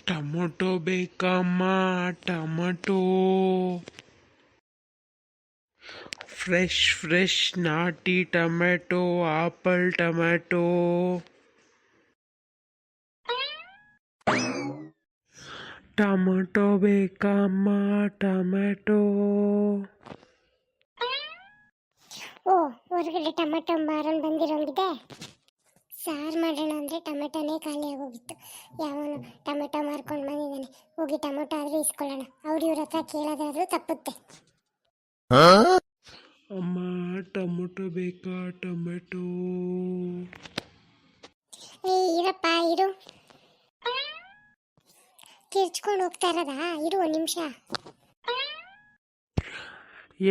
Tomato ಬೇಕಮ್ಮ? Tomato fresh ನಾಟಿ tomato, apple tomato. Tomato ಬೇಕಮ್ಮ? ಟೊಮೆಟೊ. ಓ, ಹೊರಗಡೆ ಟೊಮೆಟೊ ಮಾರನ್ ಬಂದಿರೋಂಗಿದೆ. ಸಾರು ಮಾಡೋಣ ಅಂದರೆ ಟೊಮೆಟೊನೇ ಖಾಲಿ ಆಗೋಗಿತ್ತು. ಯಾವನು ಟೊಮೆಟೊ ಮಾರ್ಕೊಂಡು ಬಂದಿದ್ದಾನೆ. ಹೋಗಿ ಟೊಮೆಟೊ ಆದರೂ ಇಸ್ಕೊಳ್ಳೋಣ. ಇವ್ರ ಹತ್ರ ಕೇಳೋದಾದ್ರೂ ತಪ್ಪುತ್ತೆ. ಅಮ್ಮ ಟೊಮೊಟೊ ಬೇಕಾ? ಟೊಮೆಟೊ. ಇರಪ್ಪ ಇರು. ಕಿರ್ಚ್ಕೊಂಡು ಹೋಗ್ತಾ ಇರೋದಾ? ಇರು ಒಂದು ನಿಮಿಷ.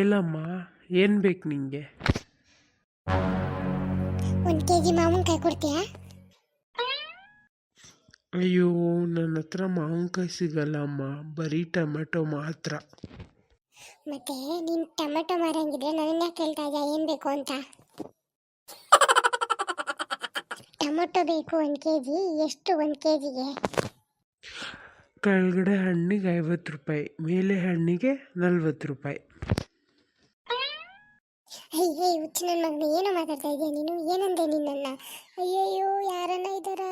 ಎಲ್ಲಮ್ಮ, ಏನು ಬೇಕು ನಿಂಗೆ? 1 kg ಮಾವಿನಕಾಯಿ ಕೊಡ್ತೀಯಾ? ಅಯ್ಯೋ, ನನ್ನ ಹತ್ರ ಮಾವಿನಕಾಯಿ ಸಿಗಲ್ಲಮ್ಮ, ಬರೀ ಟೊಮೆಟೊ ಮಾತ್ರ. ಮತ್ತೆ ನೀನು ಟೊಮೆಟೊ ಮಾರಂಗಿದ್ರೆ ನನ್ನ ಕೇಳ್ತಾ ಇದ್ಯಾ ಏನು ಬೇಕು ಅಂತ? ಟೊಮೆಟೊ ಬೇಕು 1 kg. ಎಷ್ಟು 1 kgಗೆ? ಕೆಳಗಡೆ ಹಣ್ಣಿಗೆ 50 ರೂಪಾಯಿ, ಮೇಲೆ ಹಣ್ಣಿಗೆ 40 ರೂಪಾಯಿ. ಅಯ್ಯೇ ಹುಚ್ಚು ನನ್ನ ಮಗನ, ಏನೋ ಮಾತಾಡ್ತಾ ಇದೆಯಾ ನೀನು? ಏನಂದೆ ನಿನ್ನನ್ನ? ಅಯ್ಯಯ್ಯೋ, ಯಾರನ್ನ ಇದ್ರೆ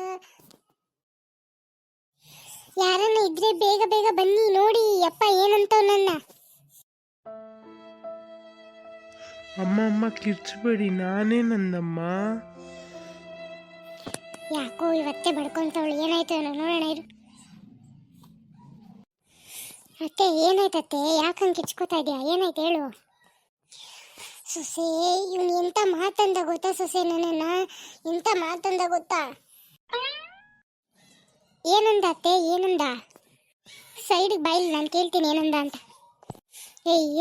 ಬೇಗ ಬೇಗ ಬನ್ನಿ ನೋಡಿ. ಅಪ್ಪ ಏನಂತವ್ ನನ್ನ? ಅಮ್ಮ ಕಿರ್ಚಬೇಡಿ, ನಾನೇನಂದಮ್ಮ? ಯಾಕೋ ಇವತ್ತೆ ಬಡ್ಕೊಂತವಳು. ಏನಾಯ್ತು ಏನೋ ನೋಡೋಣ ಇರು. ಅತ್ತೆ ಏನಾಯ್ತತ್ತೆ? ಯಾಕಂಗೆ ಕಿಚ್ಕೋತಾ ಇದೆಯಾ? ಏನಾಯ್ತು ಹೇಳು. ಸೊಸೆ, ಇವನು ಎಂತ ಮಾತಂದ ಗೊತ್ತಾ ಸೊಸೆ? ನನ್ನನ್ನ ಎಂತ ಮಾತಂದ ಗೊತ್ತಾ? ಏನಂದ ಅತ್ತೆ? ಏನಂದ? ಸೈಡ್ಗೆ ಬಾಯಿಲಿ, ನಾನು ಕೇಳ್ತೀನಿ ಏನಂದ ಅಂತ.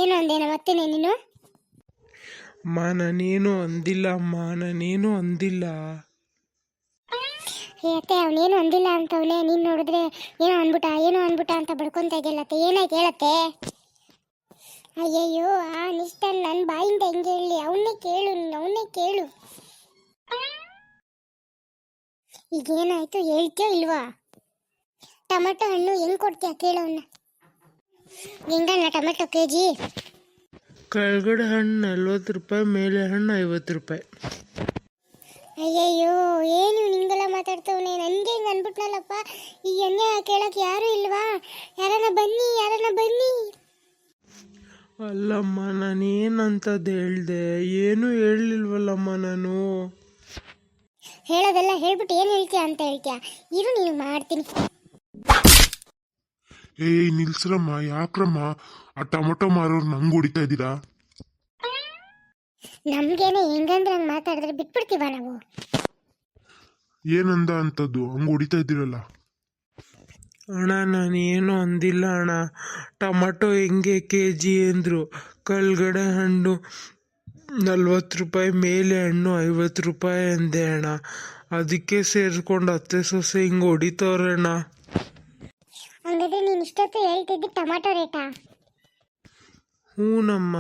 ಏನು ಅಂದೇನ ಮತ್ತೇನೆ ನೀನು? ಅಮ್ಮ ನಾನೇನು ಅಂದಿಲ್ಲ ಅಮ್ಮ, ನಾನೇನು ಅಂದಿಲ್ಲ. ಅತ್ತೆ ಅವನೇನು ಅಂದಿಲ್ಲ ಅಂತವನೇ. ನೀನು ನೋಡಿದ್ರೆ ಏನೋ ಅಂದ್ಬಿಟ್ಟ ಅಂತ ಬಡ್ಕೊಂತ ಇದೆಯಲ್ಲತ್ತೆ. ಏನಾಯ್ತು ಹೇಳತ್ತೆ? ಅಯ್ಯಯ್ಯೋ, ಆ ನಿಷ್ಠ ನನ್ನ ಬಾಯಿಂದ ಹೆಂಗೆ ಹೇಳಿ? ಅವನ್ನೇ ಕೇಳು. ಈಗೇನಾಯ್ತು ಹೇಳ್ತೀಯೋ ಇಲ್ವಾ? ಟೊಮೆಟೊ ಹಣ್ಣು ಹೆಂಗೆ ಕೊಡ್ತೀಯ ಕೇಳೋಣ. ಹೆಂಗಣ್ಣ ಟೊಮೆಟೊ kg? ಕೆಳಗಡೆ ಹಣ್ಣು 40 ರೂಪಾಯಿ, ಮೇಲೆ ಹಣ್ಣು 50 ರೂಪಾಯಿ. ಅಯ್ಯಯ್ಯೋ, ಏನು ನಿಂಗೆಲ್ಲ ಮಾತಾಡ್ತವನೆ? ನನಗೆ ಹಿಂಗೆ ಅಂದ್ಬಿಟ್ನಲ್ಲಪ್ಪ. ಈ ಎಣ್ಣೆ ಕೇಳಕ್ಕೆ ಯಾರೂ ಇಲ್ವಾ? ಯಾರನ್ನ ಬನ್ನಿ. ಅಲ್ಲಮ್ಮ, ನಾನೇನಂತದ್ದು ಹೇಳ್ದೆ? ಏನೂ ಹೇಳಲಿಲ್ವಲ್ಲಮ್ಮ ನಾನು. ಹೇಳೋದೆಲ್ಲ ಹೇಳ್ಬಿಟ್ಟು ಏನು ಹೇಳ್ತೀಯ ಅಂತ ಹೇಳ್ತೀಯ? ಇರು ನೀನು ಮಾಡ್ತೀನಿ. ನಿಲ್ಸ್ರಮ್ಮ, ಯಾಕ್ರಮ್ಮ ಆ ಟೊಮೊಟೊ ಮಾರೋರು ನಂಗೆ ಹೊಡಿತಾ ಇದ್ದೀರಾ? ನಮ್ಗೇನೆ ಹೆಂಗಂದ್ರೆ ಹಂಗೆ ಮಾತಾಡಿದ್ರೆ ಬಿಟ್ಬಿಡ್ತೀವ ನಾವು? ಏನಂದ ಅಂತದ್ದು ಹಂಗೆ ಹೊಡಿತಾ ಇದ್ದೀರಲ್ಲ? ಅಣ್ಣ ನಾನೇನು ಅಂದಿಲ್ಲ ಅಣ್ಣ. ಟೊಮೊಟೊ ಹೆಂಗೆ kg ಅಂದರು. ಕೆಳಗಡೆ ಹಣ್ಣು 40 ರೂಪಾಯಿ, ಮೇಲೆ ಹಣ್ಣು 50 ರೂಪಾಯಿ ಅಂದೆ ಅಣ್ಣ. ಅದಕ್ಕೆ ಸೇರಿಸ್ಕೊಂಡು ಅತ್ತೆ ಸೊಸೆ ಹಿಂಗೆ ಹೊಡಿತವ್ರಣ್ಣ. ಹಂಗಾದ್ರೆ ನೀನು ಇಷ್ಟೊತ್ತು ಹೇಳ್ತಿದ್ದಿ ಟೊಮಾಟೊ ರೇಟಾ? ಹ್ಞೂನಮ್ಮ.